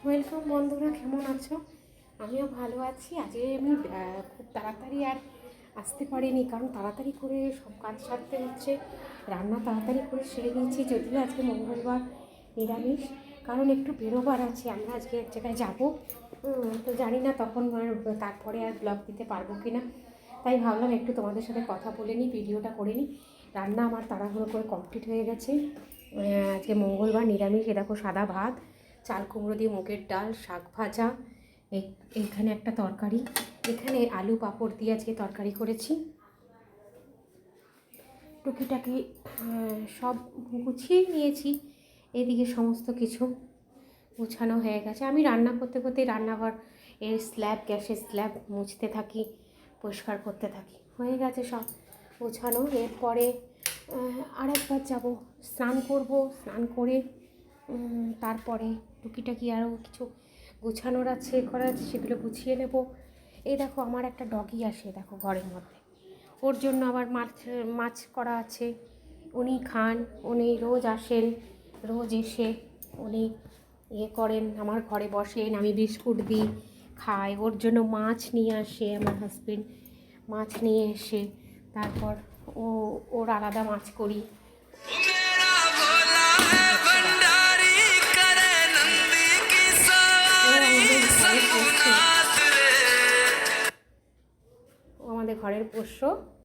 Welcome বন্ধুরা, কেমন আছো? আমিও ভালো আছি। আজকে আমি খুব তাড়াতাড়ি আর আসতে পারিনি, কারণ তাড়াতাড়ি করে সব কাজ সারতে হচ্ছে। রান্না তাড়াতাড়ি করে সেরে নিয়েছি, যদিও আজকে মঙ্গলবার নিরামিষ, কারণ একটু বেরোবার আছে। আমরা আজকে এক জায়গায় যাবো, তো জানি না তখন তারপরে আর ব্লগ দিতে পারবো কি না। তাই ভাবলাম একটু তোমাদের সাথে কথা বলে নিই, ভিডিওটা করে নিই। রান্না আমার তাড়াহুড়ো করে কমপ্লিট হয়ে গেছে। আজকে মঙ্গলবার নিরামিষ। এ দেখো, সাদা ভাত, চাল কুমড়ো দিয়ে মুগের ডাল, শাক ভাজা, এইখানে একটা তরকারি, এখানে আলু পাঁপড় দিয়ে আজকে তরকারি করেছি। টুকিটাকি সব গুছিয়ে নিয়েছি। এদিকে সমস্ত কিছু গুছানো হয়ে গেছে। আমি রান্না করতে করতে রান্নাঘর এর স্ল্যাব, গ্যাসের স্ল্যাব মুছতে থাকি, পরিষ্কার করতে থাকি। হয়ে গেছে সব গোছানো। এরপরে আরেকবার যাব, স্নান করব। স্নান করে তারপরে টুকিটাকি আরও কিছু গুছানোর আছে, করা আছে, সেগুলো গুছিয়ে নেব। এই দেখো, আমার একটা ডগি আসে দেখো ঘরের মধ্যে, ওর জন্য আবার মাছ করা আছে। উনি খান, উনি রোজ আসেন, রোজ এসে উনি করেন, আমার ঘরে বসেন, আমি বিস্কুট দিই, খাই। ওর জন্য মাছ নিয়ে আসে আমার হাজবেন্ড, মাছ নিয়ে এসে তারপর ওর আলাদা মাছ করি। ও আমাদের ঘরের পোষ্য।